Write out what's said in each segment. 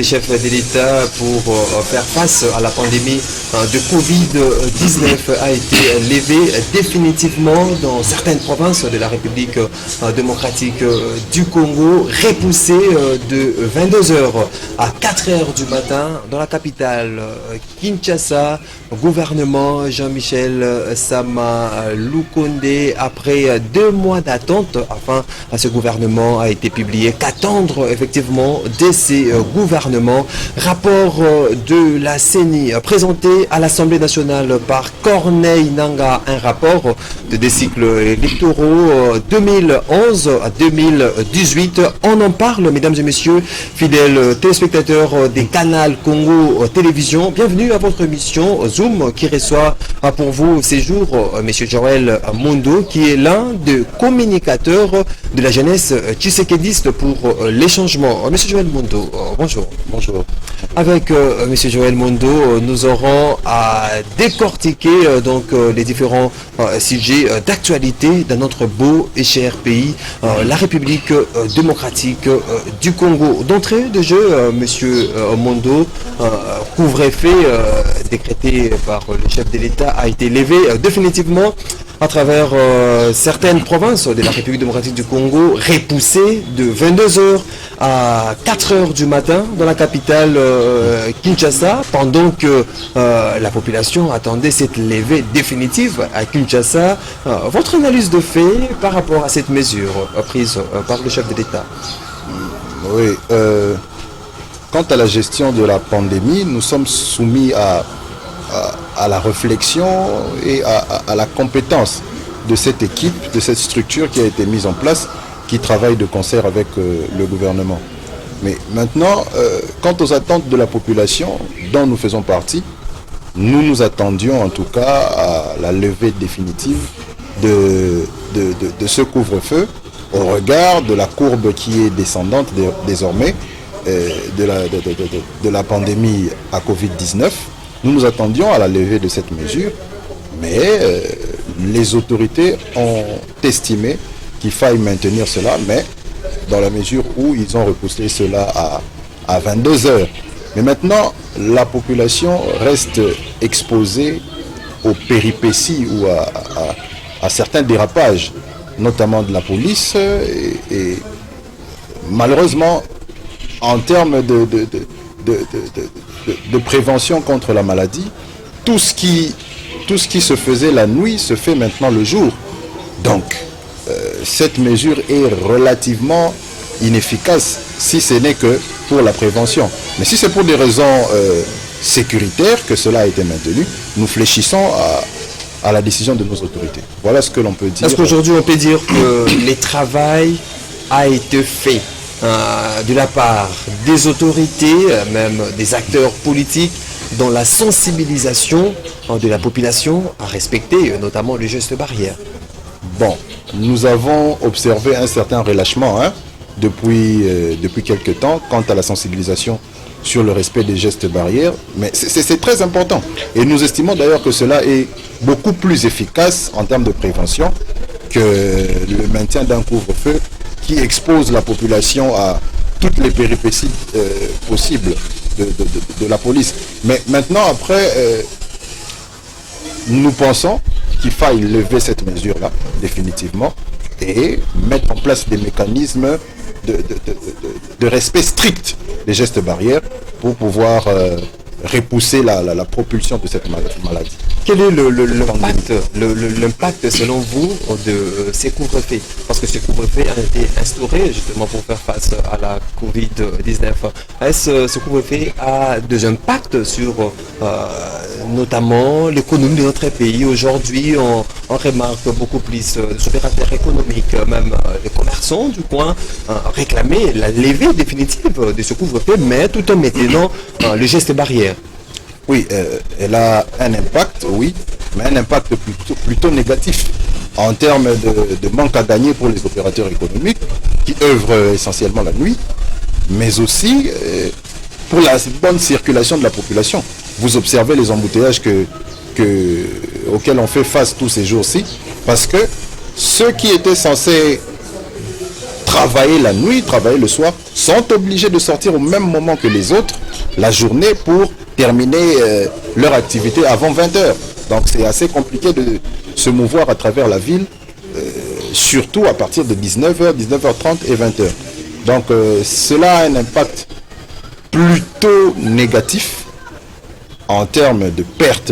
les chefs de l'État pour faire face à la pandémie de Covid-19 a été levé définitivement dans certaines provinces de la République démocratique du Congo, repoussé de 22 heures à 4 heures du matin dans la capitale Kinshasa. Gouvernement Jean-Michel Sama Lukonde, après 2 mois d'attente, enfin, ce gouvernement a été publié. Qu'attendre effectivement de ces gouvernements? Rapport de la CENI présenté à l'Assemblée nationale par Corneille Nanga, un rapport des cycles électoraux 2011 à 2018. On en parle, mesdames et messieurs, fidèles téléspectateurs des canals Congo Télévision. Bienvenue à votre émission Zoom qui reçoit pour vous ces jours monsieur Joël Mondo, qui est l'un des communicateurs de la jeunesse tshisekédiste pour les changements. Monsieur Joël Mondo, bonjour. Bonjour. Avec monsieur Joël Mondo, nous aurons à décortiquer donc les différents sujets d'actualité dans notre beau et cher pays, la République démocratique du Congo. D'entrée de jeu, monsieur Mondo, couvre-feu décrété par le chef de l'État a été levé définitivement à travers certaines provinces de la République démocratique du Congo, repoussées de 22 heures à 4 heures du matin dans la capitale Kinshasa, pendant que la population attendait cette levée définitive à Kinshasa. Votre analyse de fait par rapport à cette mesure prise par le chef de l'État? Oui, quant à la gestion de la pandémie, nous sommes soumis à la réflexion et à la compétence de cette équipe, de cette structure qui a été mise en place, qui travaille de concert avec le gouvernement. Mais maintenant, quant aux attentes de la population, dont nous faisons partie, nous nous attendions en tout cas à la levée définitive de ce couvre-feu, au regard de la courbe qui est descendante désormais de la pandémie à Covid-19. Nous nous attendions à la levée de cette mesure, mais les autorités ont estimé qu'il faille maintenir cela, mais dans la mesure où ils ont repoussé cela à 22 heures. Mais maintenant, la population reste exposée aux péripéties ou à certains dérapages, notamment de la police, et malheureusement, en termes de prévention contre la maladie, tout ce qui se faisait la nuit se fait maintenant le jour. Donc, cette mesure est relativement inefficace, si ce n'est que pour la prévention. Mais si c'est pour des raisons sécuritaires que cela a été maintenu, nous fléchissons à la décision de nos autorités. Voilà ce que l'on peut dire. Est-ce qu'aujourd'hui on peut dire que le travail a été fait de la part des autorités, même des acteurs politiques, dans la sensibilisation de la population à respecter notamment les gestes barrières? Bon, nous avons observé un certain relâchement depuis quelque temps quant à la sensibilisation sur le respect des gestes barrières, mais c'est très important. Et nous estimons d'ailleurs que cela est beaucoup plus efficace en termes de prévention que le maintien d'un couvre-feu qui expose la population à toutes les péripéties possibles de la police. Mais maintenant, après, nous pensons qu'il faille lever cette mesure-là, définitivement, et mettre en place des mécanismes de respect strict des gestes barrières pour pouvoir repousser la propulsion de cette maladie. Quel est l'impact selon vous de ces couvre-feux? Parce que ce couvre-feu a été instauré justement pour faire face à la Covid-19. Est-ce ce couvre-feu a des impacts sur notamment l'économie de notre pays? Aujourd'hui, on remarque beaucoup plus d'opérateurs économiques, même les commerçants du coin, réclamer la levée définitive de ce couvre-feu, mais tout en maintenant le geste barrière. Oui, elle a un impact, oui, mais un impact plutôt négatif en termes de manque à gagner pour les opérateurs économiques qui œuvrent essentiellement la nuit, mais aussi pour la bonne circulation de la population. Vous observez les embouteillages auxquels on fait face tous ces jours-ci, parce que ceux qui étaient censés travailler la nuit, travailler le soir, sont obligés de sortir au même moment que les autres, la journée, pour terminer leur activité avant 20h. Donc c'est assez compliqué de se mouvoir à travers la ville, surtout à partir de 19h, 19h30 et 20h. Donc cela a un impact plutôt négatif en termes de pertes,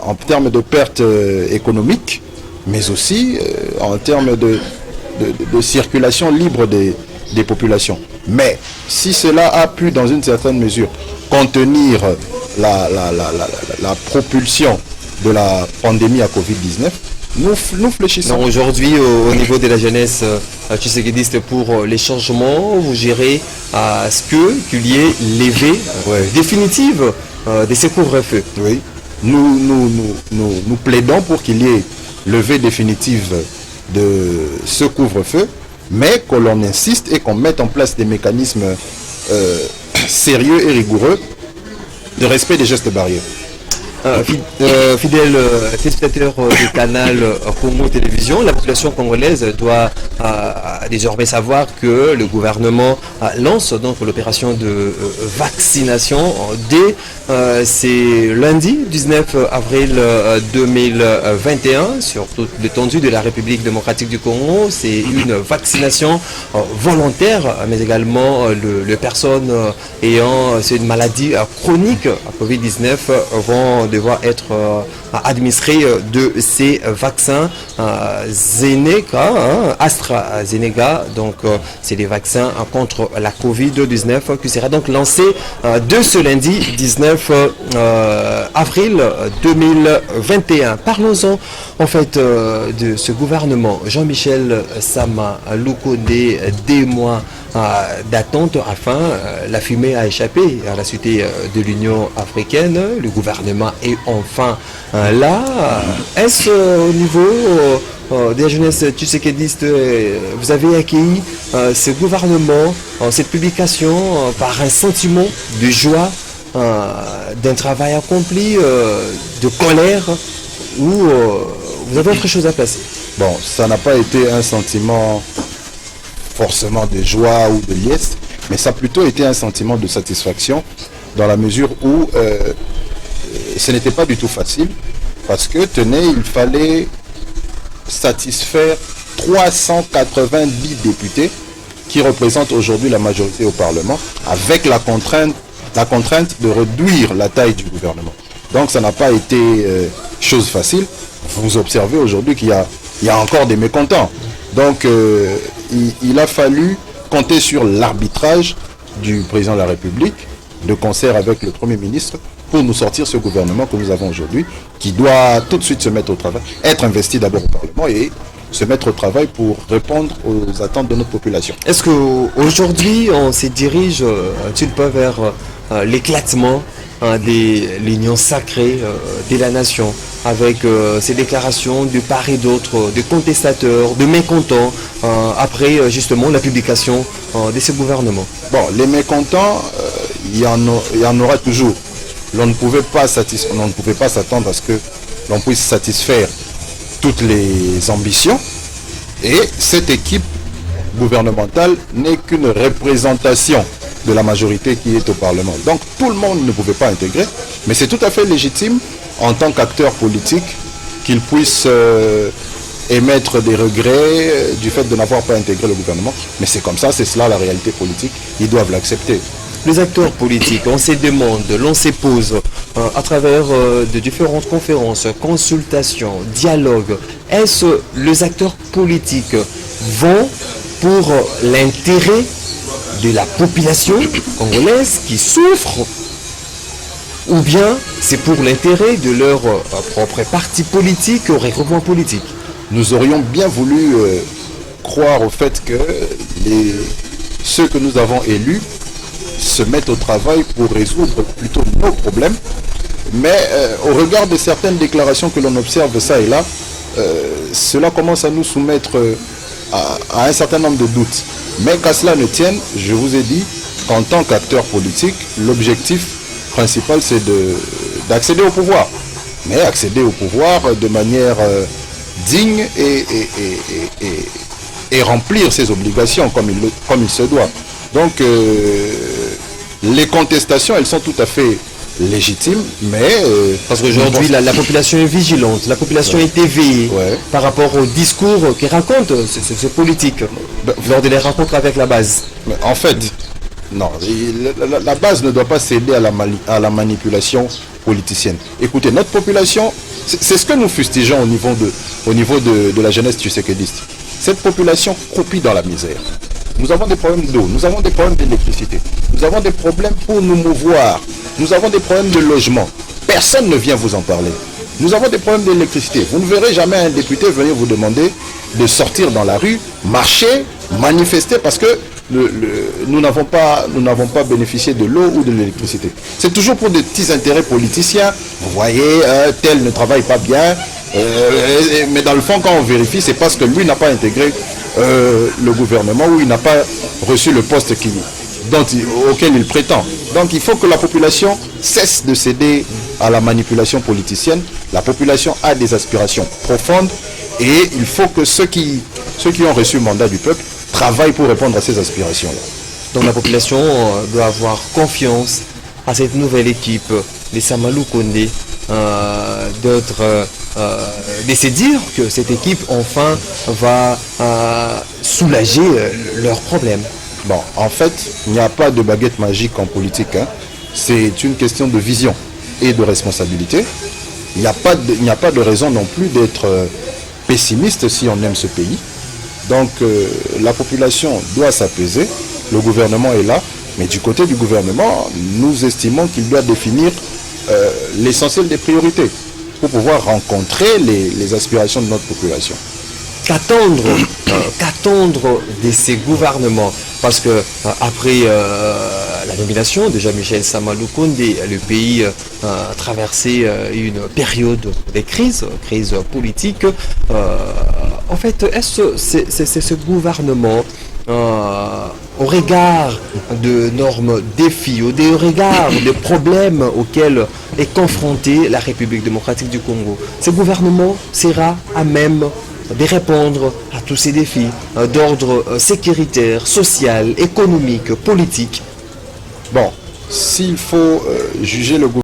en termes de pertes économiques, mais aussi en termes de circulation libre des populations. Mais si cela a pu, dans une certaine mesure, contenir la propulsion de la pandémie à Covid-19, nous fléchissons. Donc aujourd'hui, au niveau de la jeunesse tshisekedi, pour les changements, vous gérez à ce qu'il y ait levée définitive de ces couvre-feux. Oui, nous plaidons pour qu'il y ait levée définitive de ce couvre-feu, mais que l'on insiste et qu'on mette en place des mécanismes sérieux et rigoureux de respect des gestes barrières. Fidèle téléspectateur du canal Congo Télévision, la population congolaise doit désormais savoir que le gouvernement lance donc l'opération de vaccination dès c'est lundi 19 avril 2021 sur toute l'étendue de la République démocratique du Congo. C'est une vaccination volontaire, mais également les personnes ayant une maladie chronique à Covid-19 vont devoir être administrés de ces vaccins AstraZeneca. Donc c'est des vaccins contre la Covid-19 qui sera donc lancé de ce lundi 19 avril 2021. Parlons-en en fait de ce gouvernement. Jean-Michel Sama Lukonde, des mois d'attente, enfin la fumée a échappé à la cité de l'Union africaine. Le gouvernement est enfin là. Est-ce au niveau de la jeunesse tshisekedi, vous avez accueilli ce gouvernement, cette publication par un sentiment de joie, d'un travail accompli, de colère, ou vous avez autre chose à placer? Bon, ça n'a pas été un sentiment forcément de joie ou de liesse, mais ça a plutôt été un sentiment de satisfaction, dans la mesure où ce n'était pas du tout facile, parce que, tenez, il fallait satisfaire 390 députés qui représentent aujourd'hui la majorité au Parlement, avec la contrainte de réduire la taille du gouvernement. Donc ça n'a pas été chose facile. Vous observez aujourd'hui qu'il y a encore des mécontents. Donc il a fallu compter sur l'arbitrage du président de la République, de concert avec le Premier ministre, pour nous sortir ce gouvernement que nous avons aujourd'hui, qui doit tout de suite se mettre au travail, être investi d'abord au Parlement et se mettre au travail pour répondre aux attentes de notre population. Est-ce qu'aujourd'hui, on se dirige vers l'éclatement de l'union sacrée de la nation, avec ces déclarations de part et d'autre, de contestateurs, de mécontents, après justement la publication de ce gouvernement? Bon, les mécontents, il y en aura toujours. On ne pouvait pas s'attendre à ce que l'on puisse satisfaire toutes les ambitions. Et cette équipe gouvernementale n'est qu'une représentation de la majorité qui est au Parlement. Donc tout le monde ne pouvait pas intégrer, mais c'est tout à fait légitime en tant qu'acteur politique qu'il puisse émettre des regrets du fait de n'avoir pas intégré le gouvernement. Mais c'est comme ça, c'est cela la réalité politique, ils doivent l'accepter. Les acteurs politiques, on se demande, l'on se pose à travers de différentes conférences, consultations, dialogues. Est-ce les acteurs politiques vont pour l'intérêt de la population congolaise qui souffre, ou bien c'est pour l'intérêt de leur propre parti politique ou regroupement politique? Nous aurions bien voulu croire au fait que ceux que nous avons élus se mettent au travail pour résoudre plutôt nos problèmes, mais au regard de certaines déclarations que l'on observe ça et là, cela commence à nous soumettre à un certain nombre de doutes. Mais qu'à cela ne tienne, je vous ai dit qu'en tant qu'acteur politique, l'objectif principal c'est d'accéder au pouvoir, mais accéder au pouvoir de manière digne et remplir ses obligations comme il se doit. Donc, les contestations, elles sont tout à fait légitimes, mais... Parce qu'aujourd'hui, la population est vigilante, la population est éveillée par rapport au discours qui racontent ces politiques lors des rencontres avec la base. Mais en fait, non, la base ne doit pas céder à la manipulation politicienne. Écoutez, notre population, c'est ce que nous fustigeons au niveau de la jeunesse tshisekedi. Cette population croupit dans la misère. Nous avons des problèmes d'eau, nous avons des problèmes d'électricité, nous avons des problèmes pour nous mouvoir, nous avons des problèmes de logement. Personne ne vient vous en parler. Nous avons des problèmes d'électricité. Vous ne verrez jamais un député venir vous demander de sortir dans la rue, marcher, manifester parce que nous n'avons pas bénéficié de l'eau ou de l'électricité. C'est toujours pour des petits intérêts politiciens. Vous voyez, tel ne travaille pas bien. Mais dans le fond, quand on vérifie, c'est parce que lui n'a pas intégré le gouvernement ou il n'a pas reçu le poste auquel il prétend. Donc il faut que la population cesse de céder à la manipulation politicienne. La population a des aspirations profondes et il faut que ceux qui ont reçu le mandat du peuple travaillent pour répondre à ces aspirations-là. Donc la population doit avoir confiance à cette nouvelle équipe, les Samalou Kondé, laisser dire que cette équipe enfin va soulager leurs problèmes. Bon, en fait, il n'y a pas de baguette magique en politique. C'est une question de vision et de responsabilité. Il n'y a pas de raison non plus d'être pessimiste si on aime ce pays. Donc la population doit s'apaiser, le gouvernement est là, mais du côté du gouvernement, nous estimons qu'il doit définir l'essentiel des priorités pour pouvoir rencontrer les aspirations de notre population. Qu'attendre de ces gouvernements? Parce que après la nomination de Jean-Michel Samalou Kondé, le pays a traversé une période de crise politique. En fait, est-ce que c'est ce gouvernement, au regard de normes défis, au regard des problèmes auxquels est confrontée la République démocratique du Congo, ce gouvernement sera à même de répondre à tous ces défis d'ordre sécuritaire, social, économique, politique? Bon, s'il faut juger le gouvernement,